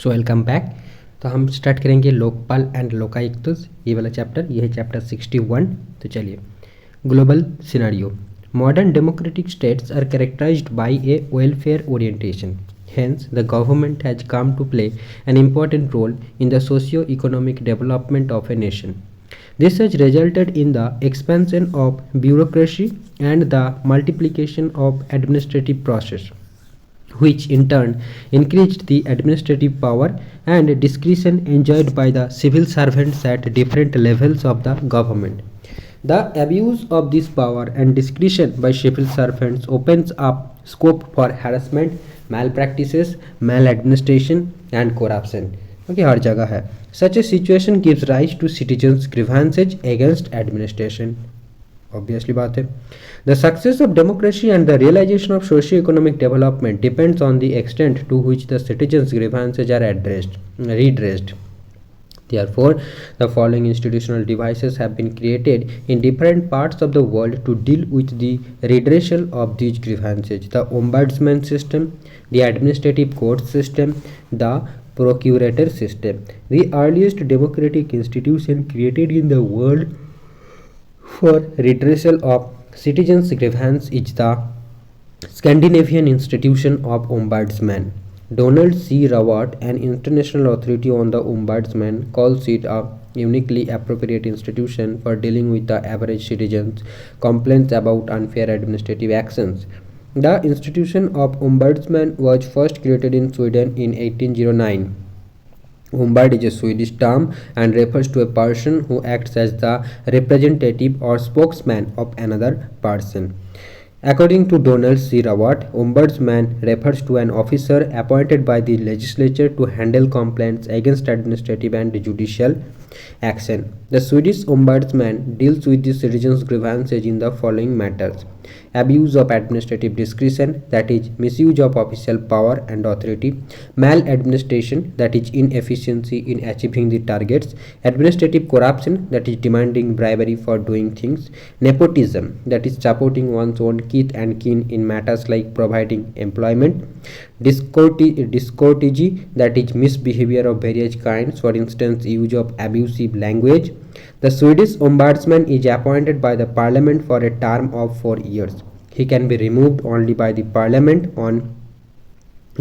So welcome back. तो हम start करेंगे लोकपाल एंड लोकायुक्तस, ये वाला चैप्टर। ये है चैप्टर 61। तो चलिए, global scenario. Modern democratic states are characterised by a welfare orientation. Hence, the government has come to play an important role in the socio-economic development of a nation. This has resulted in the expansion of bureaucracy and the multiplication of administrative process, which in turn increased the administrative power and discretion enjoyed by the civil servants at different levels of the government. The abuse of this power and discretion by civil servants opens up scope for harassment, malpractices, maladministration, and corruption. Okay, हर जगह है. Such a situation gives rise to citizens' grievances against administration. Obviously बात है. The success of democracy and the realization of socio-economic development depends on the extent to which the citizens' grievances are redressed. Therefore, the following institutional devices have been created in different parts of the world to deal with the redressal of these grievances: the ombudsman system, the administrative court system, the procurator system. The earliest democratic institution created in the world for redressal of citizens' grievance is the Scandinavian Institution of Ombudsman. Donald C. Rawat, an international authority on the Ombudsman, calls it a uniquely appropriate institution for dealing with the average citizen's complaints about unfair administrative actions. The institution of Ombudsman was first created in Sweden in 1809. Ombud is a Swedish term and refers to a person who acts as the representative or spokesman of another person. According to Donald C. Rawat, ombudsman refers to an officer appointed by the legislature to handle complaints against administrative and judicial action. The Swedish ombudsman deals with the citizens' grievances in the following matters: abuse of administrative discretion, that is, misuse of official power and authority; maladministration, that is, inefficiency in achieving the targets; administrative corruption, that is, demanding bribery for doing things; nepotism, that is, supporting one's own kith and kin in matters like providing employment; discourtesy, that is, misbehavior of various kinds, for instance, use of abusive language. The Swedish ombudsman is appointed by the parliament for a term of 4 years. He can be removed only by the parliament on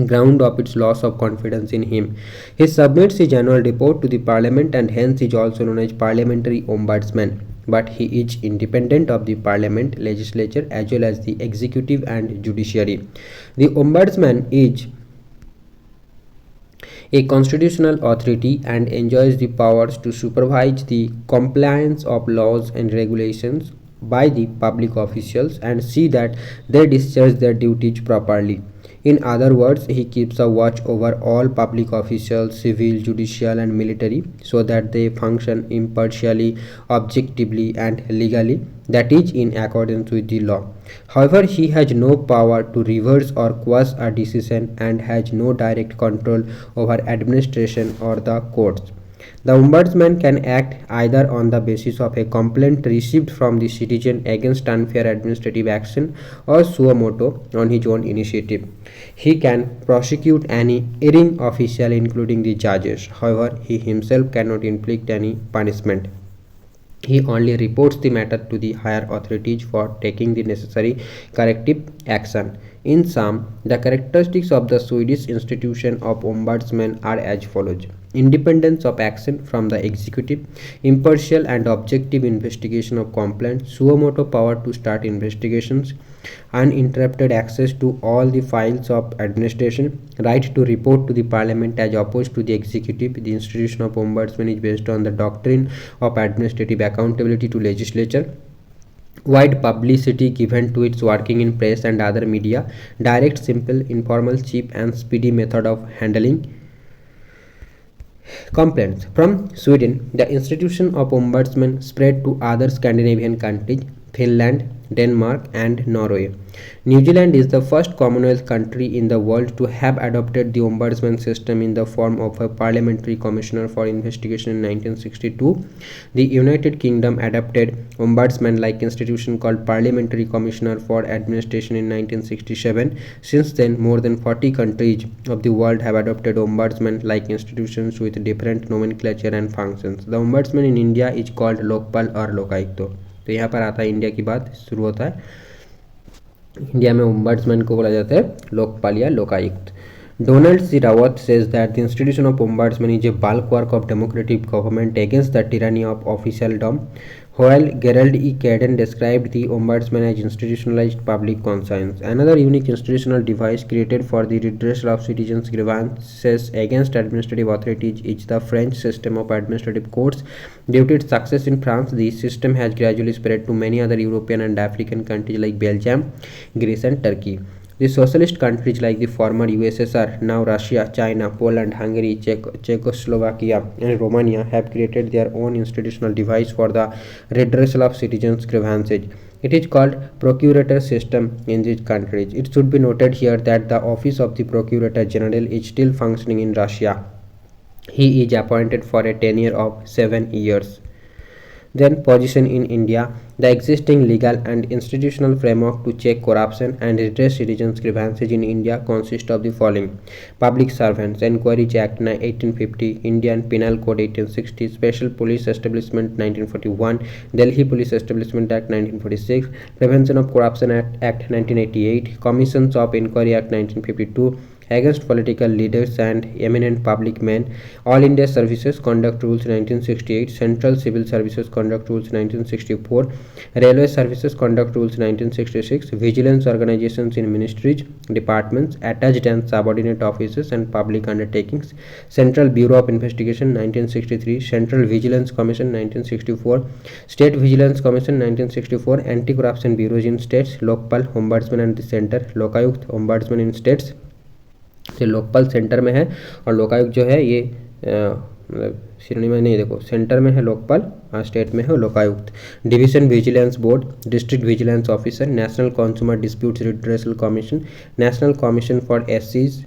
ground of its loss of confidence in him. He submits his annual report to the parliament and hence is also known as parliamentary ombudsman. But he is independent of the parliament, legislature, as well as the executive and judiciary. The ombudsman is a constitutional authority and enjoys the powers to supervise the compliance of laws and regulations by the public officials and see that they discharge their duties properly. In other words, he keeps a watch over all public officials, civil, judicial, and military, so that they function impartially, objectively, and legally, that is, in accordance with the law. However, he has no power to reverse or quash a decision and has no direct control over administration or the courts. The ombudsman can act either on the basis of a complaint received from the citizen against unfair administrative action or suo motu on his own initiative. He can prosecute any erring official, including the judges. However, he himself cannot inflict any punishment. He only reports the matter to the higher authorities for taking the necessary corrective action. In sum, the characteristics of the Swedish institution of ombudsman are as follows: independence of action from the executive, impartial and objective investigation of complaints, suo motu power to start investigations, uninterrupted access to all the files of administration, right to report to the parliament as opposed to the executive. The institution of ombudsman is based on the doctrine of administrative accountability to legislature, wide publicity given to its working in press and other media, direct, simple, informal, cheap and speedy method of handling complaints. From Sweden, the institution of ombudsman spread to other Scandinavian countries. Finland, Denmark, and Norway. New Zealand is the first Commonwealth country in the world to have adopted the ombudsman system in the form of a parliamentary commissioner for investigation in 1962. The United Kingdom adopted ombudsman-like institution called parliamentary commissioner for administration in 1967. Since then, more than 40 countries of the world have adopted ombudsman-like institutions with different nomenclature and functions. The ombudsman in India is called Lokpal or Lokayukta. तो यहाँ पर आता है India की बात शुरू होता है. इंडिया में ओम्बड्समैन को बोला जाता है लोकपाल या Lokayukta. Donald C. Rawat says that the institution of ombudsman is a bulwark of democratic government against the tyranny of officialdom, while Gerald E. Caden described the ombudsman as institutionalized public conscience. Another unique institutional device created for the redressal of citizens' grievances against administrative authorities is the French system of administrative courts. Due to its success in France, the system has gradually spread to many other European and African countries like Belgium, Greece, and Turkey. The socialist countries like the former USSR, now Russia, China, Poland, Hungary, Czechoslovakia, and Romania have created their own institutional device for the redressal of citizens' grievances. It is called procurator system in these countries. It should be noted here that the office of the Procurator General is still functioning in Russia. He is appointed for a tenure of 7 years. Then, position in India. The existing legal and institutional framework to check corruption and redress citizens' grievances in India consists of the following: Public Servants Enquiries Act 1850, Indian Penal Code 1860, Special Police Establishment 1941, Delhi Police Establishment Act 1946, Prevention of Corruption Act 1988, Commissions of Inquiry Act 1952, Against Political Leaders and Eminent Public Men, All India Services Conduct Rules 1968, Central Civil Services Conduct Rules 1964, Railway Services Conduct Rules 1966, Vigilance Organizations in Ministries, Departments, Attached and Subordinate Offices and Public Undertakings, Central Bureau of Investigation 1963, Central Vigilance Commission 1964, State Vigilance Commission 1964, Anti-Corruption Bureaus in States, Lokpal Ombudsman and the Center, Lokayukt Ombudsman in States. ये Lokpal centre में है और लोकायुक्त जो है ये मतलब synonym में नहीं, देखो सेंटर में है लोकपाल और स्टेट में है Lokayukta. Division vigilance board, district vigilance officer, national consumer disputes redressal commission, national commission for एससीज,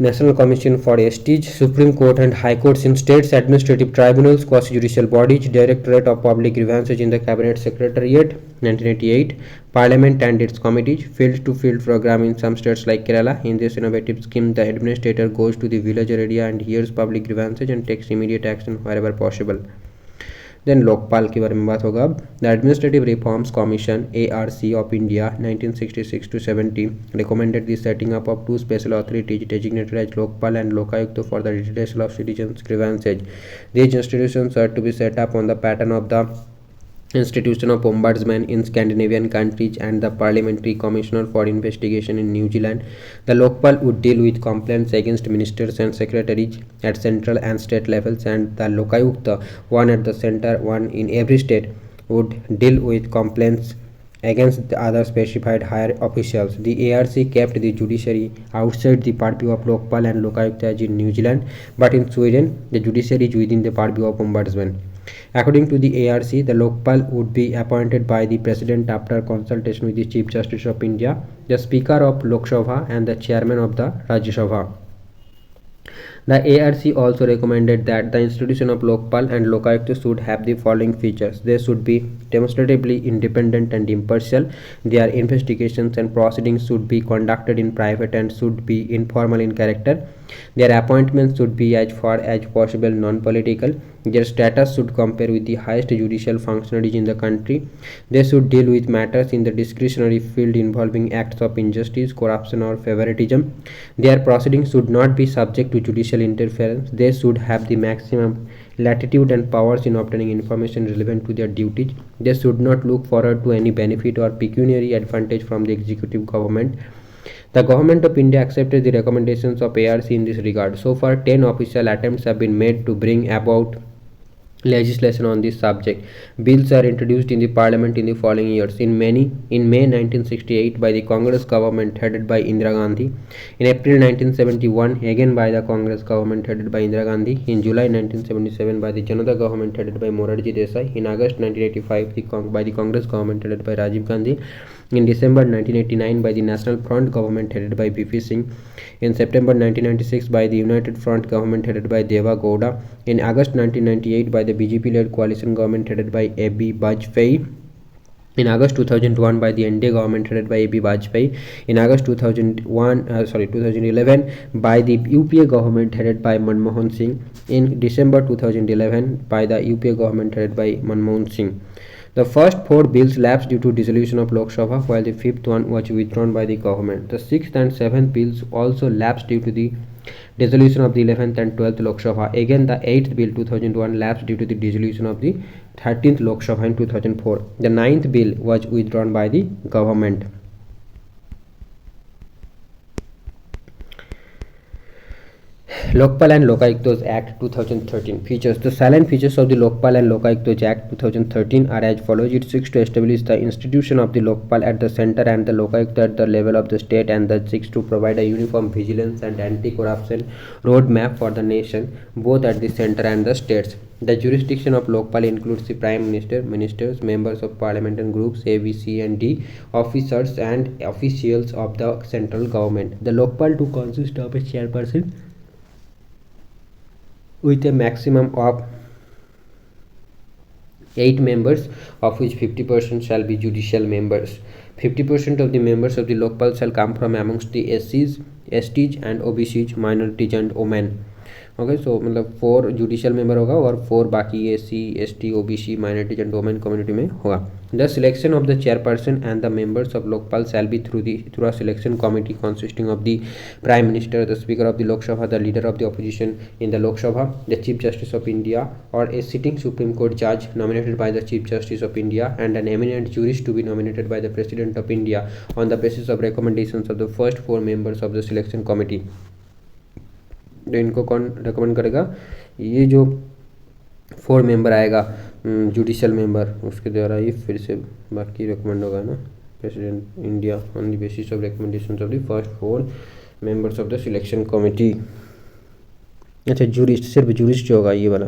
National Commission for STs, Supreme Court and High Courts in states, administrative tribunals, quasi-judicial bodies, Directorate of Public Grievances in the Cabinet Secretariat, 1988, Parliament and its committees, field-to-field program in some states like Kerala. In this innovative scheme, the administrator goes to the village area and hears public grievances and takes immediate action wherever possible. Then Lokpal के बारे में बात होगा. The administrative reforms commission ARC of India 1966 to 70 recommended the setting up of two special authorities designated as Lokpal and Lokayukta for the redressal of citizens' grievances. These institutions are to be set up on the pattern of the institution of ombudsman in Scandinavian countries and the parliamentary commissioner for investigation in New Zealand. The Lokpal would deal with complaints against ministers and secretaries at central and state levels, and the Lokayukta, one at the center, one in every state, would deal with complaints against the other specified higher officials. The ARC kept the judiciary outside the purview of Lokpal and Lokayukta as in New Zealand, but in Sweden the judiciary is within the purview of ombudsman. According to the ARC, the Lokpal would be appointed by the President after consultation with the Chief Justice of India, the Speaker of Lok Sabha and the Chairman of the Rajya Sabha. The ARC also recommended that the institution of Lokpal and Lokayukta should have the following features. They should be demonstratively independent and impartial. Their investigations and proceedings should be conducted in private and should be informal in character. Their appointments should be as far as possible non-political. Their status should compare with the highest judicial functionaries in the country. They should deal with matters in the discretionary field involving acts of injustice, corruption or favoritism. Their proceedings should not be subject to judicial interference. They should have the maximum latitude and powers in obtaining information relevant to their duties. They should not look forward to any benefit or pecuniary advantage from the executive government. The Government of India accepted the recommendations of ARC in this regard. So far, 10 official attempts have been made to bring about legislation on this subject. Bills are introduced in the parliament in the following years. In May 1968 by the Congress government headed by Indira Gandhi. In April 1971 again by the Congress government headed by Indira Gandhi. In July 1977 by the Janata government headed by Morarji Desai. In August 1985 by the Congress government headed by Rajiv Gandhi. In December 1989 by the National Front government headed by BP Singh. In September 1996 by the United Front government headed by Deva Gowda. In August 1998 by the BJP-led coalition government headed by A.B. Bajpai. In August 2001 by the NDA government headed by A.B. Bajpai. In August 2011 by the UPA government headed by Manmohan Singh. In December 2011 by the UPA government headed by Manmohan Singh. The first 4 bills lapsed due to dissolution of Lok Sabha, while the 5th one was withdrawn by the government. The 6th and 7th bills also lapsed due to the dissolution of the 11th and 12th Lok Sabha. Again, the 8th bill 2001 lapsed due to the dissolution of the 13th Lok Sabha in 2004. The 9th bill was withdrawn by the government. Lokpal and Lokayuktas Act 2013 features. The salient features of the Lokpal and Lokayuktas Act 2013 are as follows. It seeks to establish the institution of the Lokpal at the center and the Lokayukta at the level of the state, and that seeks to provide a uniform vigilance and anti-corruption roadmap for the nation, both at the center and the states. The jurisdiction of Lokpal includes the Prime Minister, ministers, members of parliament and groups A, B, C and D, officers and officials of the central government. The Lokpal to consist of a chairperson with a maximum of 8 members, of which 50% shall be judicial members. 50% of the members of the Lokpal shall come from amongst the SCs, STs and OBCs, minorities and women. Okay so मतलब 4 judicial member होगा और 4 बाकी SC, ST, OBC, minorities and women community में होगा. The selection of the chairperson and the members of Lokpal shall be through a selection committee consisting of the Prime Minister, the Speaker of the Lok Sabha, the Leader of the Opposition in the Lok Sabha, the Chief Justice of India, or a sitting Supreme Court judge nominated by the Chief Justice of India, and an eminent jurist to be nominated by the President of India on the basis of recommendations of the first 4 members of the selection committee. तो इनको कौन recommend करेगा? ये जो 4 member आएगा judicial member, उसके द्वारा ये फिर से बाकी रिकमेंड होगा ना president India on the basis of recommendations of the first 4 members of the selection committee. अच्छा जूरिस्ट, सिर्फ जूरिस्ट जो होगा ये वाला,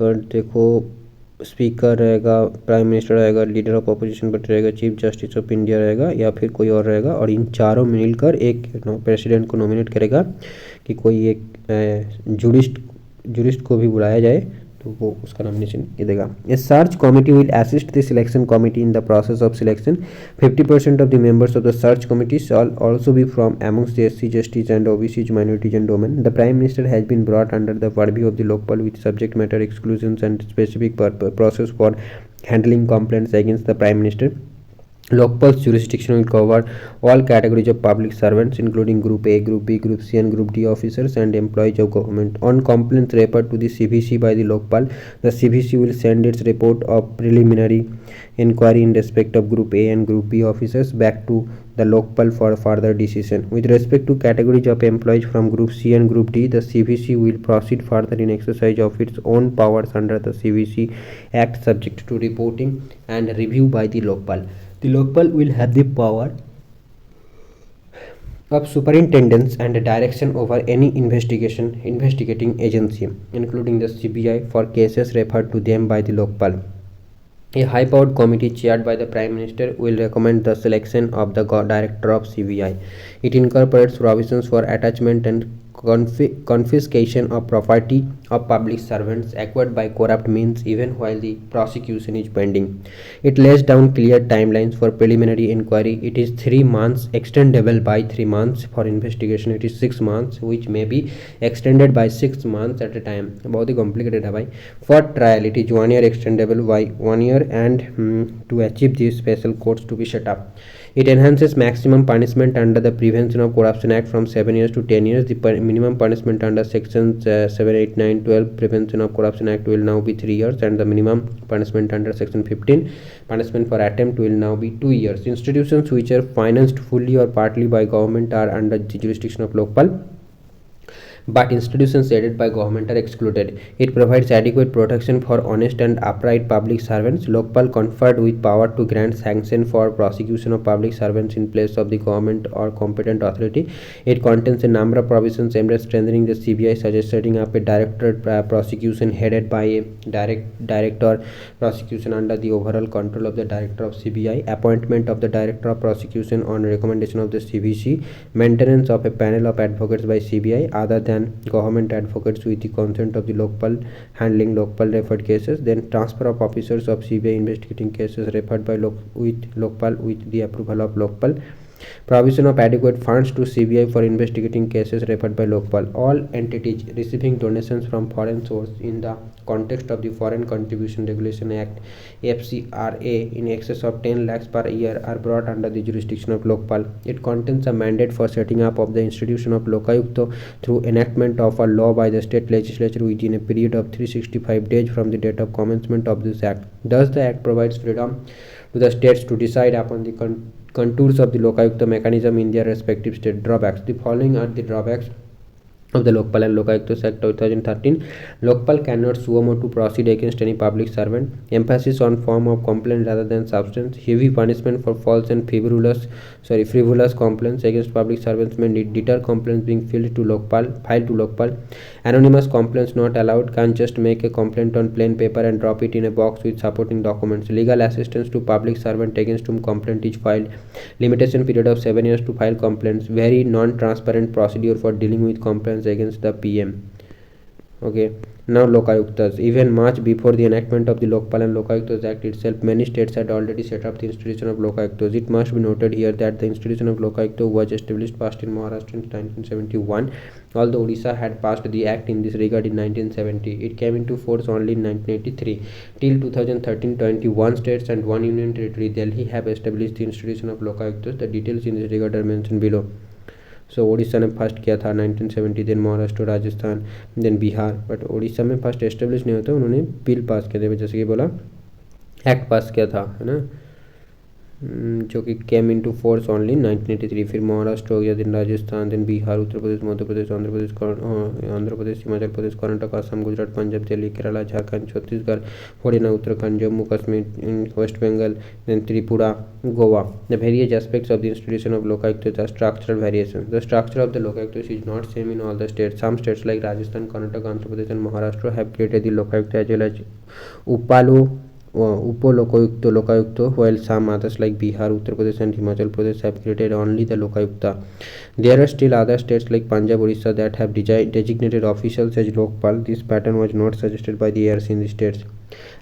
पर देखो स्पीकर रहेगा, प्राइम मिनिस्टर रहेगा, लीडर ऑफ अपोजिशन पर रहेगा, चीफ जस्टिस ऑफ इंडिया रहेगा या फिर कोई और रहेगा, और इन चारों मिलकर एक प्रेसिडेंट को नॉमिनेट करेगा कि कोई एक जूरिस्ट को भी बुलाया जाए तो वो उसका नॉमिनेशन ये देगा. A search committee will assist the selection committee in the process of selection. 50% of the members of the search committee shall also be from amongst the SC, STs and OBCs, minorities and women. The Prime Minister has been brought under the purview of the Lokpal with subject matter exclusions and specific process for handling complaints against the Prime Minister. Lokpal's jurisdiction will cover all categories of public servants, including Group A, Group B, Group C and Group D officers and employees of government. On complaints referred to the CVC by the Lokpal, the CVC will send its report of preliminary inquiry in respect of Group A and Group B officers back to the Lokpal for further decision. With respect to categories of employees from Group C and Group D, the CVC will proceed further in exercise of its own powers under the CVC Act, subject to reporting and review by the Lokpal. The Lokpal will have the power of superintendence and direction over any investigating agency, including the CBI, for cases referred to them by the Lokpal. A high-powered committee chaired by the Prime Minister will recommend the selection of the Director of CBI. It incorporates provisions for attachment and confiscation of property of public servants acquired by corrupt means even while the prosecution is pending. It lays down clear timelines for preliminary inquiry. It is 3 months, extendable by 3 months. For investigation it is 6 months, which may be extended by 6 months at a time. बहुत ही complicated है भाई. For trial it is 1 year, extendable by 1 year, and to achieve these special courts to be set up. It enhances maximum punishment under the Prevention of Corruption Act from 7 years to 10 years. The minimum punishment under sections 7, 8, 9, 12 Prevention of Corruption Act will now be 3 years, and the minimum punishment under section 15 punishment for attempt will now be 2 years. Institutions which are financed fully or partly by government are under the jurisdiction of Lokpal. but institutions aided by government are excluded. It provides adequate protection for honest and upright public servants. Lokpal conferred with power to grant sanction for prosecution of public servants in place of the government or competent authority. It contains a number of provisions aimed at strengthening the CBI, such as setting up a directorate prosecution headed by a director prosecution under the overall control of the director of CBI, appointment of the director of prosecution on recommendation of the CVC, maintenance of a panel of advocates by CBI other than government advocates with the consent of the Lokpal handling Lokpal referred cases, then transfer of officers of CBI investigating cases referred by Lokpal with the approval of Lokpal, provision of adequate funds to CBI for investigating cases referred by Lokpal. All entities receiving donations from foreign source in the context of the Foreign Contribution Regulation Act FCRA in excess of 10 lakhs per year are brought under the jurisdiction of Lokpal. It contains a mandate for setting up of the institution of Lokayukta through enactment of a law by the state legislature within a period of 365 days from the date of commencement of this act. Thus, the act provides freedom to the states to decide upon the contours of the Lokayukta mechanism in their respective state. Drawbacks. The following are the drawbacks of the Lokpal and Lokayuktas Act 2013. Lokpal cannot suo motu proceed against any public servant. Emphasis on form of complaint rather than substance. Heavy punishment for false and frivolous complaints against public servants may deter complaints being filed to Lokpal. Anonymous complaints not allowed. Can't just make a complaint on plain paper and drop it in a box with supporting documents. Legal assistance to public servant against whom complaint is filed. Limitation period of 7 years to file complaints. Very non-transparent procedure for dealing with complaints against the PM. Okay, now Lokayuktas. Even much before the enactment of the Lokpal and Lokayuktas Act itself, many states had already set up the institution of Lokayuktas. It must be noted here that the institution of Lokayukta was established first in Maharashtra in 1971, although Odisha had passed the act in this regard in 1970. It came into force only in 1983. Till 2013, 21 states and 1 union territory, Delhi, have established the institution of Lokayuktas. The details in this regard are mentioned below. सो उड़ीसा ने first किया था 1970, then Maharashtra, Rajasthan, then Bihar, but Orissa में first establish नहीं होता, उन्होंने bill pass किया था, जैसे कि बोला एक्ट पास किया था, है ना, जो कि केम इनटू फोर्स ओनली 1983. फिर महाराष्ट्र हो गया, then Rajasthan, then Bihar, Uttar Pradesh, Madhya Pradesh, Andhra Pradesh, Himachal Pradesh, Karnataka, Assam, Gujarat, Punjab, Delhi, Kerala, Jharkhand, Chhattisgarh, Haryana, Uttarakhand, Jammu Kashmir, West Bengal, then Tripura, Goa. The various aspects of the institution of Lokayuktas are structural variations. The structure of the Lokayuktas is not same in all the states. Some states like Rajasthan, Karnataka, Andhra Pradesh and Maharashtra have created the Lokayukta as well as Upo Lokayukta, while some others like Bihar, Uttar Pradesh and Himachal Pradesh have created only the Lokayukta. There are still other states like Punjab, Odisha that have designated officials as Lokpal. This pattern was not suggested by the heirs in the states.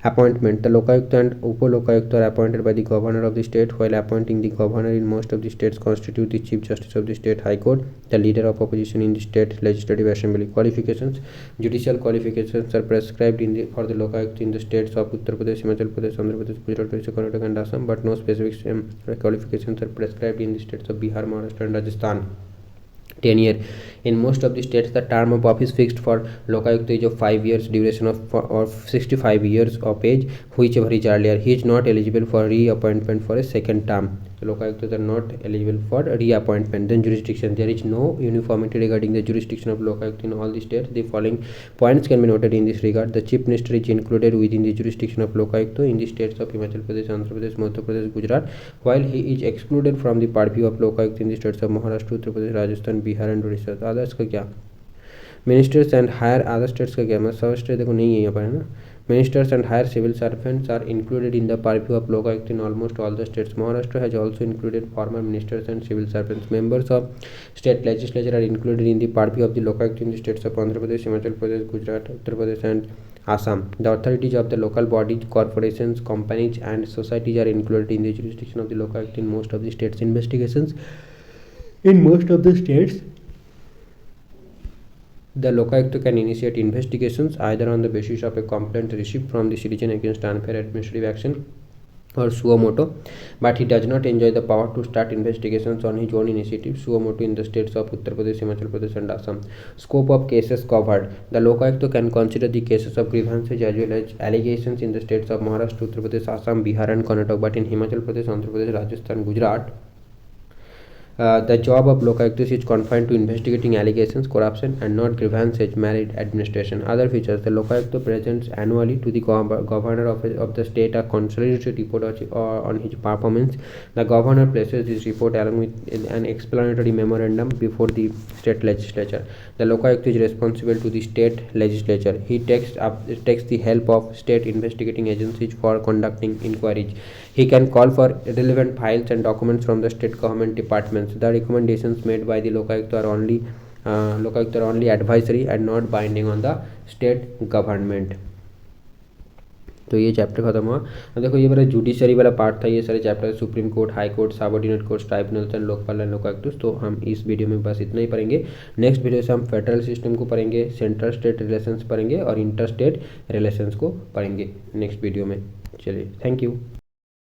Appointment. The Lokayukta and Upo Lokayukta are appointed by the governor of the state, while appointing the governor in most of the states constitute the Chief Justice of the State High Court, the leader of opposition in the state Legislative Assembly. Qualifications. Judicial qualifications are prescribed for the Lokayukta in the states of Uttar Pradesh, Himachal Pradesh, Andhra Pradesh, Gujarat, Odisha, Karnataka and Assam, but no specific qualifications are prescribed in the states of Bihar, Maharashtra and Rajasthan. Tenure. In most of the states, the term of office fixed for Lokayukta is of 5 years, duration of 65 years of age, whichever is earlier. He is not eligible for reappointment for a second term. So Lokayuktas are not eligible for reappointment. Then jurisdiction. There is no uniformity regarding the jurisdiction of Lokayukta in all the states. The following points can be noted in this regard. The Chief Minister is included within the jurisdiction of Lokayukta in the states of Himachal Pradesh, Andhra Pradesh, Madhya Pradesh, Gujarat, while he is excluded from the purview of Lokayukta in the states of Maharashtra, Uttar Pradesh, Rajasthan, Bihar and Odisha. Others का क्या, ministers and higher other states का क्या, मतलब सब state देखो नहीं है यहाँ पर, है ना. Ministers and higher civil servants are included in the purview of Lokayukta in almost all the states. Maharashtra has also included former ministers and civil servants. Members of state legislature are included in the purview of the Lokayukta in the states of Andhra Pradesh, Himachal Pradesh, Gujarat, Uttar Pradesh and Assam. The authorities of the local bodies, corporations, companies and societies are included in the jurisdiction of the Lokayukta in most of the states. Investigations. In most of the states, the Lokayukta can initiate investigations either on the basis of a complaint received from the citizen against unfair administrative action or suo motu, but he does not enjoy the power to start investigations on his own initiative suo motu in the states of Uttar Pradesh, Himachal Pradesh and Assam. Scope of cases covered. The Lokayukta can consider the cases of grievances as well as allegations in the states of Maharashtra, Uttar Pradesh, Assam, Bihar and Karnataka, but in Himachal Pradesh, Andhra Pradesh, Rajasthan, Gujarat The job of Lokayuktas is confined to investigating allegations, corruption, and not grievances, merit administration. Other features: the Lokayukta presents annually to the governor of the state a consolidated report on his performance. The governor places this report along with an explanatory memorandum before the state legislature. The Lokayukta is responsible to the state legislature. He takes the help of state investigating agencies for conducting inquiries. He can call for relevant files and documents from the state government departments. The recommendations made by the Lokayukta are only advisory and not binding on the state government. तो ये chapter खत्म हुआ। अब देखो ये वाला judiciary वाला part था, ये सारे chapter Supreme Court, High Court, subordinate courts, tribunals and Lokpal and Lokayuktas. तो हम इस वीडियो में बस इतना ही पढ़ेंगे। नेक्स्ट वीडियो से हम फेडरल सिस्टम को पढ़ेंगे, सेंट्रल स्टेट रिलेशंस पढ़ेंगे और इंटर स्टेट रिलेशंस को पढ़ेंगे नेक्स्ट वीडियो में। चलिए, थैंक यू।